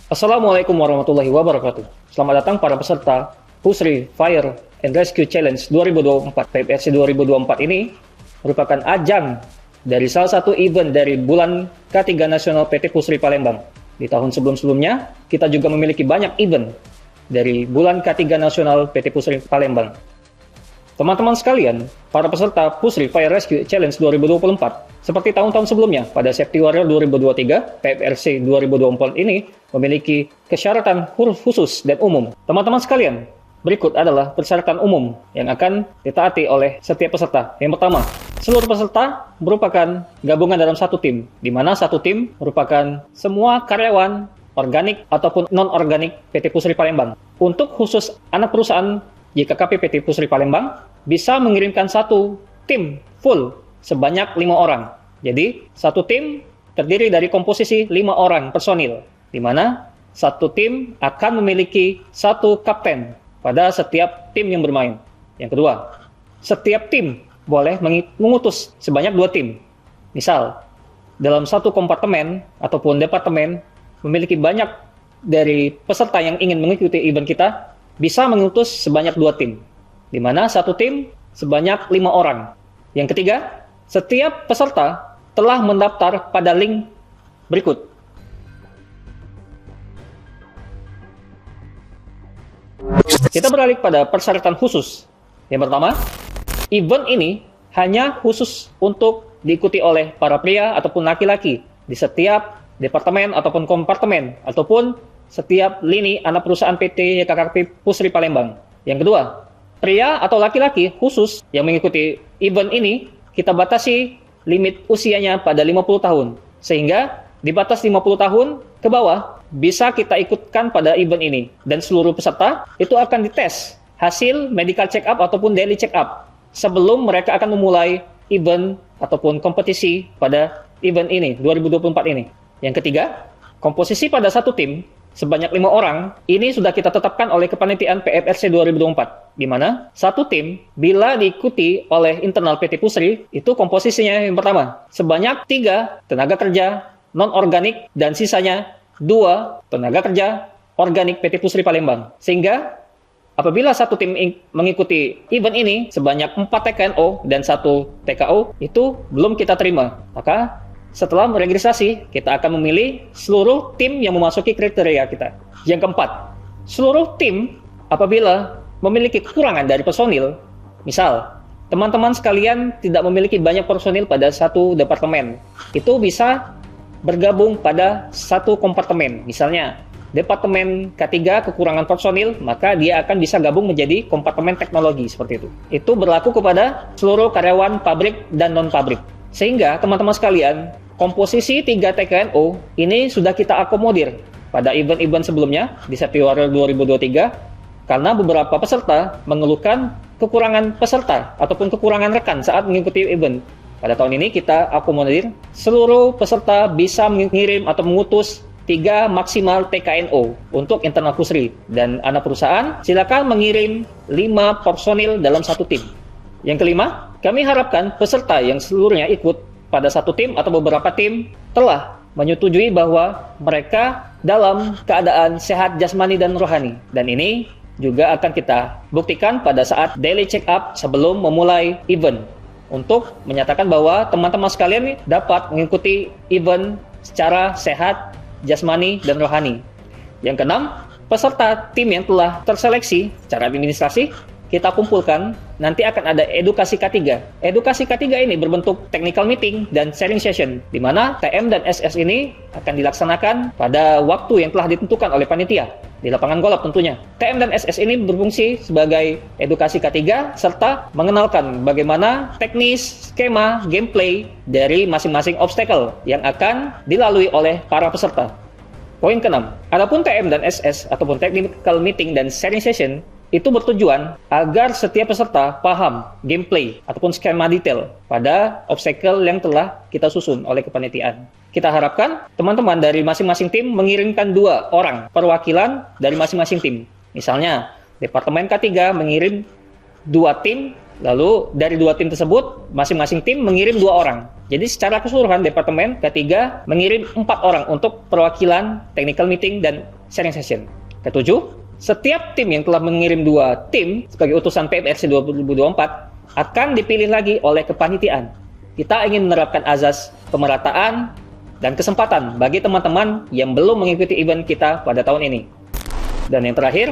Assalamualaikum warahmatullahi wabarakatuh. Selamat datang para peserta Pusri Fire and Rescue Challenge 2024. PFRC 2024 ini merupakan ajang dari salah satu event dari bulan K3 Nasional PT Pusri Palembang. Di tahun sebelum-sebelumnya, kita juga memiliki banyak event dari bulan K3 Nasional PT Pusri Palembang. Teman-teman sekalian, para peserta Pusri Fire Rescue Challenge 2024, seperti tahun-tahun sebelumnya, pada Safety Warrior 2023, PFRC 2024 ini memiliki persyaratan khusus dan umum. Teman-teman sekalian, berikut adalah persyaratan umum yang akan ditaati oleh setiap peserta. Yang pertama, seluruh peserta merupakan gabungan dalam satu tim, di mana satu tim merupakan semua karyawan organik ataupun non-organik PT Pusri Palembang. Untuk khusus anak perusahaan YKKP PT Pusri Palembang bisa mengirimkan satu tim full sebanyak 5 orang. Jadi, satu tim terdiri dari komposisi 5 orang personil, di mana satu tim akan memiliki satu kapten pada setiap tim yang bermain. Yang kedua, setiap tim boleh mengutus sebanyak 2 tim. Misal, dalam satu kompartemen ataupun departemen memiliki banyak dari peserta yang ingin mengikuti event kita, bisa mengutus sebanyak 2 tim, di mana satu tim sebanyak 5 orang. Yang ketiga, setiap peserta telah mendaftar pada link berikut. Kita beralih pada persyaratan khusus. Yang pertama, event ini hanya khusus untuk diikuti oleh para pria ataupun laki-laki di setiap departemen ataupun kompartemen ataupun setiap lini anak perusahaan PT YKKP Pusri Palembang. Yang kedua, pria atau laki-laki khusus yang mengikuti event ini kita batasi limit usianya pada 50 tahun. Sehingga di batas 50 tahun ke bawah bisa kita ikutkan pada event ini. Dan seluruh peserta itu akan dites hasil medical check up ataupun daily check up sebelum mereka akan memulai event ataupun kompetisi pada event ini 2024 ini. Yang ketiga, komposisi pada satu tim sebanyak 5 orang, ini sudah kita tetapkan oleh kepanitiaan PFRC 2024, di mana satu tim, bila diikuti oleh internal PT Pusri, itu komposisinya yang pertama, sebanyak 3 tenaga kerja non-organik dan sisanya 2 tenaga kerja organik PT Pusri Palembang. Sehingga, apabila satu tim mengikuti event ini, sebanyak 4 TKNO dan 1 TKO, itu belum kita terima. Maka, setelah meregistrasi, kita akan memilih seluruh tim yang memasuki kriteria kita. Yang keempat, seluruh tim apabila memiliki kekurangan dari personil, misal, teman-teman sekalian tidak memiliki banyak personil pada satu departemen, itu bisa bergabung pada satu kompartemen. Misalnya, departemen K3 kekurangan personil, maka dia akan bisa gabung menjadi kompartemen teknologi seperti itu. Itu berlaku kepada seluruh karyawan pabrik dan non-pabrik. Sehingga, teman-teman sekalian, komposisi 3 TKNO ini sudah kita akomodir pada event-event sebelumnya di Safety Warrior 2023 karena beberapa peserta mengeluhkan kekurangan peserta ataupun kekurangan rekan saat mengikuti event. Pada tahun ini kita akomodir seluruh peserta bisa mengirim atau mengutus 3 maksimal TKNO untuk internal Pusri, dan anak perusahaan silakan mengirim 5 personil dalam satu tim. Yang kelima, kami harapkan peserta yang seluruhnya ikut pada satu tim atau beberapa tim telah menyetujui bahwa mereka dalam keadaan sehat jasmani dan rohani. Dan ini juga akan kita buktikan pada saat daily check up sebelum memulai event, untuk menyatakan bahwa teman-teman sekalian dapat mengikuti event secara sehat jasmani dan rohani. Yang keenam, peserta tim yang telah terseleksi secara administrasi kita kumpulkan, nanti akan ada edukasi K3. Edukasi K3 ini berbentuk technical meeting dan sharing session, di mana TM dan SS ini akan dilaksanakan pada waktu yang telah ditentukan oleh panitia, di lapangan golf tentunya. TM dan SS ini berfungsi sebagai edukasi K3, serta mengenalkan bagaimana teknis, skema, gameplay dari masing-masing obstacle yang akan dilalui oleh para peserta. Poin ke-6, adapun TM dan SS ataupun technical meeting dan sharing session itu bertujuan agar setiap peserta paham gameplay ataupun skema detail pada obstacle yang telah kita susun oleh kepanitiaan. Kita harapkan teman-teman dari masing-masing tim mengirimkan 2 orang perwakilan dari masing-masing tim. Misalnya, Departemen K3 mengirim 2 tim, lalu dari 2 tim tersebut masing-masing tim mengirim 2 orang. Jadi secara keseluruhan Departemen K3 mengirim 4 orang untuk perwakilan technical meeting dan sharing session. Ketujuh, setiap tim yang telah mengirim 2 tim sebagai utusan PMRC 2024 akan dipilih lagi oleh kepanitiaan. Kita ingin menerapkan azas pemerataan dan kesempatan bagi teman-teman yang belum mengikuti event kita pada tahun ini. Dan yang terakhir,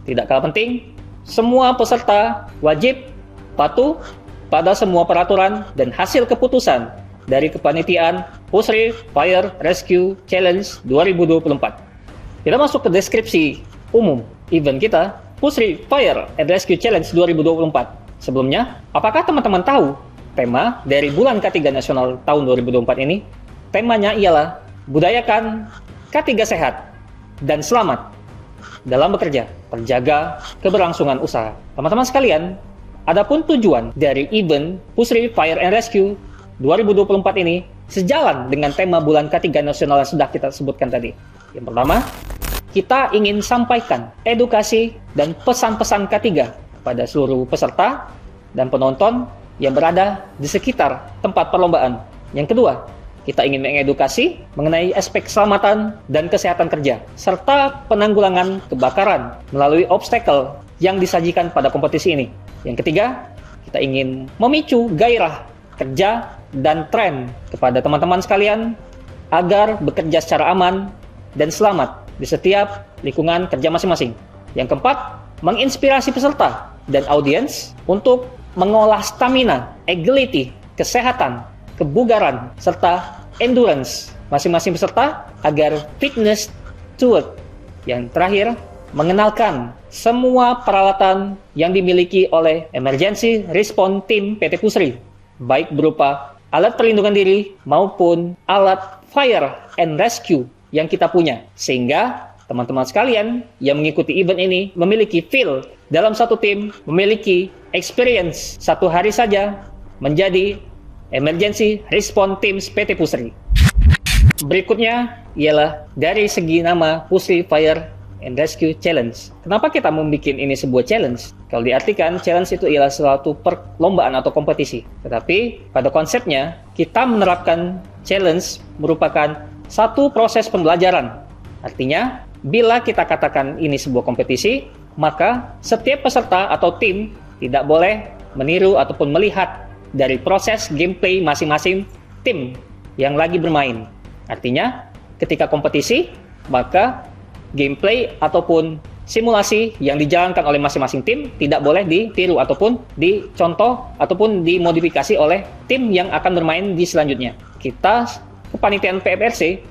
tidak kalah penting, semua peserta wajib patuh pada semua peraturan dan hasil keputusan dari kepanitiaan Pusri Fire Rescue Challenge 2024. Kita masuk ke deskripsi umum event kita, Pusri Fire and Rescue Challenge 2024. Sebelumnya, apakah teman-teman tahu tema dari bulan K3 Nasional tahun 2024 ini? Temanya ialah budayakan K3 sehat dan selamat dalam bekerja, terjaga keberlangsungan usaha. Teman-teman sekalian, adapun tujuan dari event Pusri Fire and Rescue 2024 ini sejalan dengan tema bulan K3 Nasional yang sudah kita sebutkan tadi. Yang pertama, kita ingin sampaikan edukasi dan pesan-pesan K3 pada seluruh peserta dan penonton yang berada di sekitar tempat perlombaan. Yang kedua, kita ingin mengedukasi mengenai aspek keselamatan dan kesehatan kerja, serta penanggulangan kebakaran melalui obstacle yang disajikan pada kompetisi ini. Yang ketiga, kita ingin memicu gairah kerja dan tren kepada teman-teman sekalian agar bekerja secara aman dan selamat di setiap lingkungan kerja masing-masing. Yang keempat, menginspirasi peserta dan audiens untuk mengolah stamina, agility, kesehatan, kebugaran, serta endurance masing-masing peserta agar fitness to work. Yang terakhir, mengenalkan semua peralatan yang dimiliki oleh Emergency Response Team PT Pusri, baik berupa alat perlindungan diri maupun alat fire and rescue yang kita punya, sehingga teman-teman sekalian yang mengikuti event ini memiliki feel dalam satu tim, memiliki experience satu hari saja menjadi Emergency Response Teams PT Pusri. Berikutnya ialah dari segi nama Pusri Fire and Rescue Challenge. Kenapa kita membuat ini sebuah challenge? Kalau diartikan, challenge itu ialah suatu perlombaan atau kompetisi. Tetapi pada konsepnya, kita menerapkan challenge merupakan satu proses pembelajaran. Artinya, bila kita katakan ini sebuah kompetisi, maka setiap peserta atau tim tidak boleh meniru ataupun melihat dari proses gameplay masing-masing tim yang lagi bermain. Artinya, ketika kompetisi, maka gameplay ataupun simulasi yang dijalankan oleh masing-masing tim tidak boleh ditiru ataupun dicontoh ataupun dimodifikasi oleh tim yang akan bermain di selanjutnya. Kita, kepanitiaan PMRC,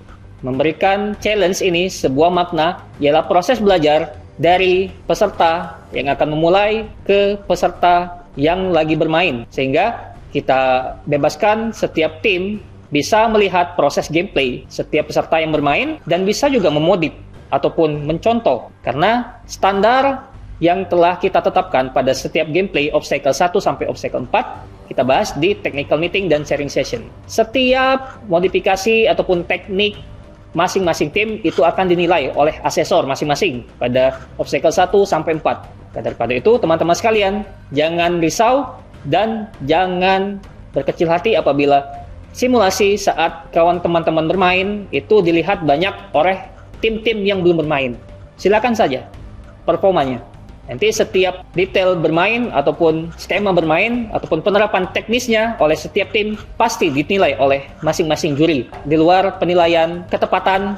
memberikan challenge ini sebuah makna, ialah proses belajar dari peserta yang akan memulai ke peserta yang lagi bermain, sehingga kita bebaskan setiap tim bisa melihat proses gameplay setiap peserta yang bermain dan bisa juga memodif ataupun mencontoh, karena standar yang telah kita tetapkan pada setiap gameplay obstacle 1 sampai obstacle 4 kita bahas di technical meeting dan sharing session. Setiap modifikasi ataupun teknik masing-masing tim itu akan dinilai oleh asesor masing-masing pada obstacle 1 sampai 4. Daripada itu, teman-teman sekalian, jangan risau dan jangan berkecil hati apabila simulasi saat kawan teman-teman bermain itu dilihat banyak oleh tim-tim yang belum bermain. Silakan saja performanya. Nanti setiap detail bermain ataupun skema bermain ataupun penerapan teknisnya oleh setiap tim pasti dinilai oleh masing-masing juri di luar penilaian ketepatan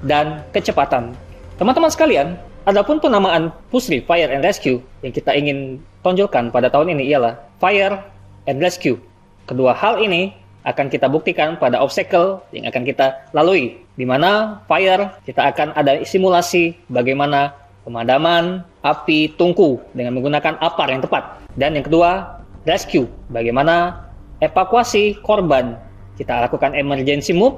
dan kecepatan. Teman-teman sekalian, adapun penamaan Pusri Fire and Rescue yang kita ingin tonjolkan pada tahun ini ialah Fire and Rescue. Kedua hal ini akan kita buktikan pada obstacle yang akan kita lalui, di mana fire kita akan ada simulasi bagaimana pemadaman api tungku dengan menggunakan apar yang tepat. Dan yang kedua, rescue, bagaimana evakuasi korban. Kita lakukan emergency move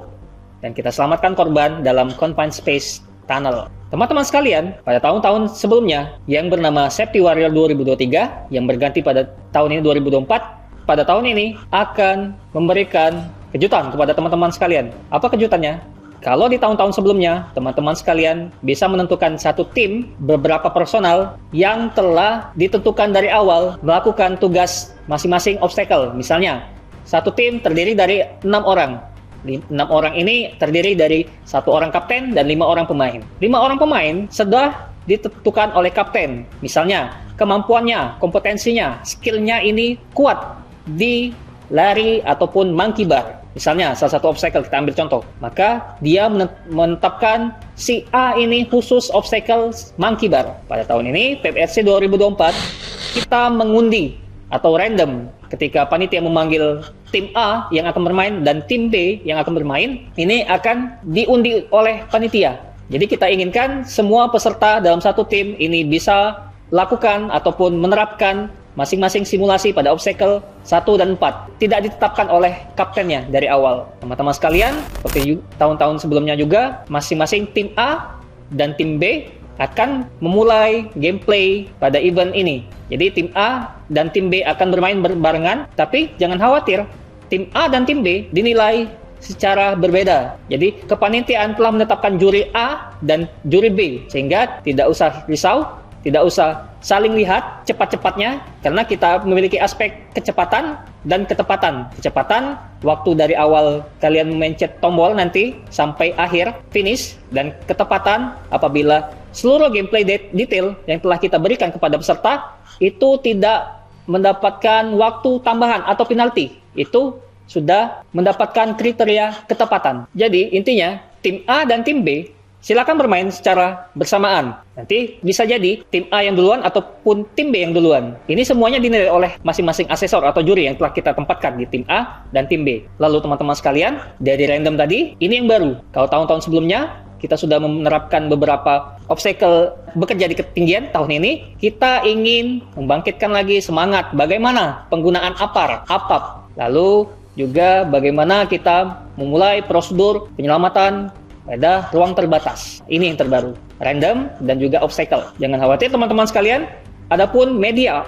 dan kita selamatkan korban dalam confined space tunnel. Teman-teman sekalian, pada tahun-tahun sebelumnya yang bernama Safety Warrior 2023 yang berganti pada tahun ini 2024, pada tahun ini akan memberikan kejutan kepada teman-teman sekalian. Apa kejutannya? Kalau di tahun-tahun sebelumnya, teman-teman sekalian bisa menentukan satu tim beberapa personal yang telah ditentukan dari awal melakukan tugas masing-masing obstacle. Misalnya, satu tim terdiri dari 6 orang. 6 orang ini terdiri dari 1 orang kapten dan 5 orang pemain. 5 orang pemain sudah ditentukan oleh kapten. Misalnya, kemampuannya, kompetensinya, skillnya ini kuat di lari ataupun monkey bar. Misalnya, salah satu obstacle, kita ambil contoh. Maka, dia menetapkan si A ini khusus obstacle monkey bar. Pada tahun ini, PPRC 2024, kita mengundi atau random ketika panitia memanggil tim A yang akan bermain dan tim B yang akan bermain, ini akan diundi oleh panitia. Jadi kita inginkan semua peserta dalam satu tim ini bisa lakukan ataupun menerapkan masing-masing simulasi pada obstacle 1 dan 4. Tidak ditetapkan oleh kaptennya dari awal. Teman-teman sekalian, seperti tahun-tahun sebelumnya juga, masing-masing tim A dan tim B akan memulai gameplay pada event ini. Jadi tim A dan tim B akan bermain barengan, tapi jangan khawatir, tim A dan tim B dinilai secara berbeda. Jadi kepanitiaan telah menetapkan juri A dan juri B, sehingga tidak usah risau, tidak usah saling lihat cepat-cepatnya, karena kita memiliki aspek kecepatan dan ketepatan. Kecepatan, waktu dari awal kalian memencet tombol nanti sampai akhir, finish, dan ketepatan apabila seluruh gameplay detail yang telah kita berikan kepada peserta itu tidak mendapatkan waktu tambahan atau penalti. Itu sudah mendapatkan kriteria ketepatan. Jadi intinya, tim A dan tim B silakan bermain secara bersamaan. Nanti bisa jadi tim A yang duluan ataupun tim B yang duluan. Ini semuanya dinilai oleh masing-masing asesor atau juri yang telah kita tempatkan di tim A dan tim B. Lalu teman-teman sekalian, dari random tadi, ini yang baru. Kalau tahun-tahun sebelumnya, kita sudah menerapkan beberapa obstacle bekerja di ketinggian. Tahun ini, kita ingin membangkitkan lagi semangat bagaimana penggunaan APAP. Lalu juga bagaimana kita memulai prosedur penyelamatan pada ruang terbatas. Ini yang terbaru, random dan juga obstacle. Jangan khawatir teman-teman sekalian. Adapun media,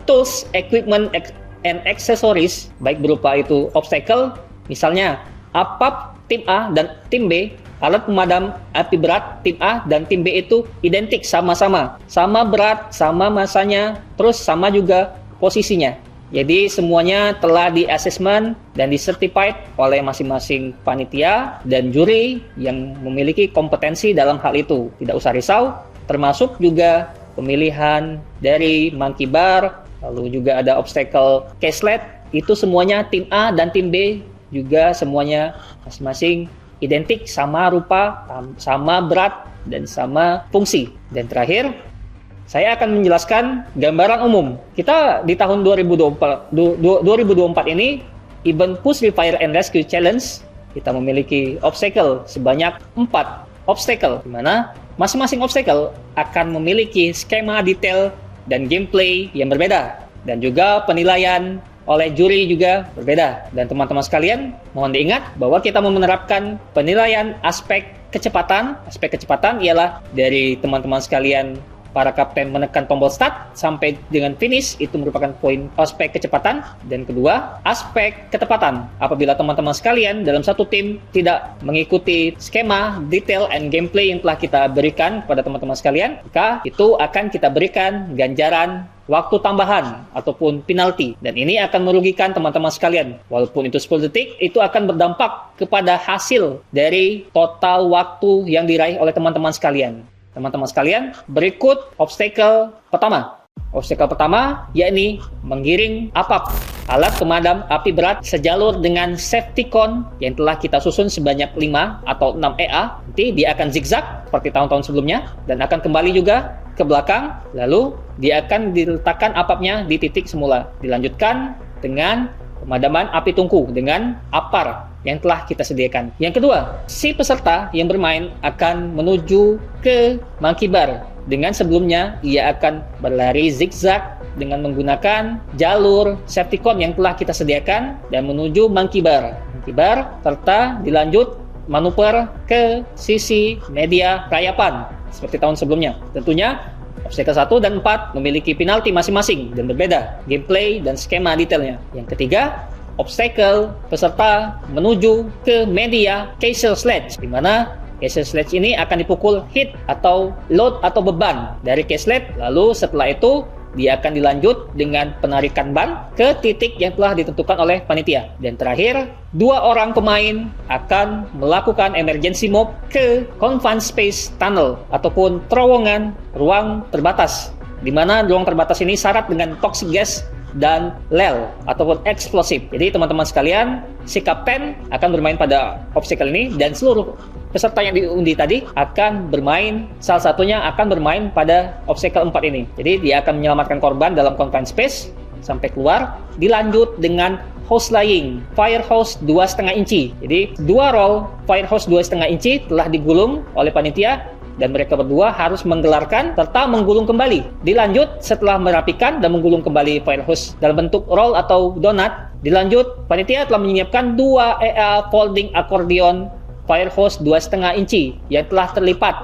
tools, equipment, and accessories, baik berupa itu obstacle, misalnya APAP tim A dan tim B, alat pemadam api berat tim A dan tim B itu identik sama-sama. Sama berat, sama masanya, terus sama juga posisinya. Jadi semuanya telah di-assessment dan di-certified oleh masing-masing panitia dan juri yang memiliki kompetensi dalam hal itu. Tidak usah risau, termasuk juga pemilihan dari monkey bar, lalu juga ada obstacle caselet, itu semuanya tim A dan tim B juga semuanya masing-masing identik, sama rupa, sama berat, dan sama fungsi. Dan terakhir, saya akan menjelaskan gambaran umum. Kita di tahun 2024 ini, event Push Fire and Rescue Challenge, kita memiliki obstacle sebanyak 4 obstacle, di mana masing-masing obstacle akan memiliki skema detail dan gameplay yang berbeda, dan juga penilaian oleh juri juga berbeda. Dan teman-teman sekalian, mohon diingat bahwa kita menerapkan penilaian aspek kecepatan. Aspek kecepatan ialah dari teman-teman sekalian, para kapten menekan tombol start sampai dengan finish, itu merupakan poin aspek kecepatan. Dan kedua, aspek ketepatan. Apabila teman-teman sekalian dalam satu tim tidak mengikuti skema, detail, and gameplay yang telah kita berikan kepada teman-teman sekalian, maka itu akan kita berikan ganjaran waktu tambahan ataupun penalti. Dan ini akan merugikan teman-teman sekalian. Walaupun itu 10 detik, itu akan berdampak kepada hasil dari total waktu yang diraih oleh teman-teman sekalian. Teman-teman sekalian, berikut obstacle pertama. Obstacle pertama yakni menggiring APAP, alat pemadam api berat sejalur dengan safety cone yang telah kita susun sebanyak 5 atau 6 EA. Nanti dia akan zigzag seperti tahun-tahun sebelumnya dan akan kembali juga ke belakang, lalu dia akan diletakkan APAP-nya di titik semula. Dilanjutkan dengan pemadaman api tungku dengan APAR yang telah kita sediakan. Yang kedua, si peserta yang bermain akan menuju ke monkey bar. Dengan sebelumnya, ia akan berlari zigzag dengan menggunakan jalur safety cone yang telah kita sediakan dan menuju monkey bar. Monkey bar serta dilanjut manuver ke sisi media rayapan seperti tahun sebelumnya. Tentunya obstacle 1 dan 4 memiliki penalti masing-masing dan berbeda gameplay dan skema detailnya. Yang ketiga, obstacle peserta menuju ke media castle sledge, di mana castle sledge ini akan dipukul hit atau load atau beban dari castle, lalu setelah itu dia akan dilanjut dengan penarikan ban ke titik yang telah ditentukan oleh panitia. Dan terakhir, 2 orang pemain akan melakukan emergency move ke confined space tunnel ataupun terowongan ruang terbatas, di mana ruang terbatas ini syarat dengan toxic gas dan lel ataupun eksplosif. Jadi teman-teman sekalian, si kapten akan bermain pada obstacle ini dan seluruh peserta yang diundi tadi akan bermain, salah satunya akan bermain pada obstacle 4 ini. Jadi dia akan menyelamatkan korban dalam confined space sampai keluar, dilanjut dengan hose laying, fire hose 2,5 inci. Jadi 2 roll fire hose 2,5 inci telah digulung oleh panitia dan mereka berdua harus menggelarkan serta menggulung kembali. Dilanjut setelah merapikan dan menggulung kembali fire hose dalam bentuk roll atau donat, dilanjut panitia telah menyiapkan 2 EA folding accordion fire hose 2,5 inci yang telah terlipat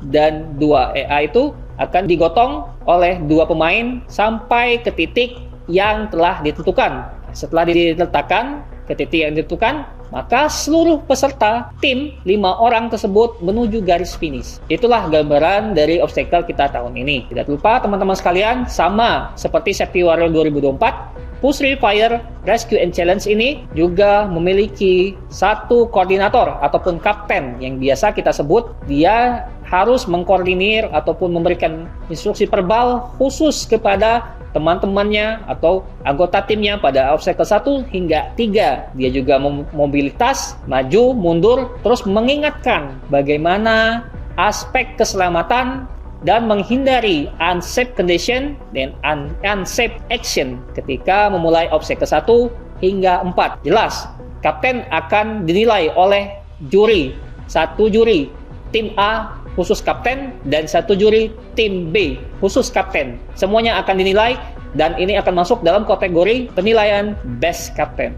dan 2 EA itu akan digotong oleh 2 pemain sampai ke titik yang telah ditentukan. Setelah diletakkan ke titik yang ditentukan, maka seluruh peserta tim 5 orang tersebut menuju garis finish. Itulah gambaran dari obstacle kita tahun ini. Tidak lupa teman-teman sekalian, sama seperti Safety Warrior 2024, Push Free Fire Rescue and Challenge ini juga memiliki satu koordinator ataupun kapten yang biasa kita sebut. Dia harus mengkoordinir ataupun memberikan instruksi verbal khusus kepada teman-temannya atau anggota timnya pada obstacle 1 hingga 3. Dia juga mobilitas, maju, mundur, terus mengingatkan bagaimana aspek keselamatan dan menghindari unsafe condition dan unsafe action ketika memulai obstacle 1 hingga 4. Jelas, kapten akan dinilai oleh juri. 1 juri tim A khusus kapten dan 1 juri tim B khusus kapten. Semuanya akan dinilai dan ini akan masuk dalam kategori penilaian best kapten.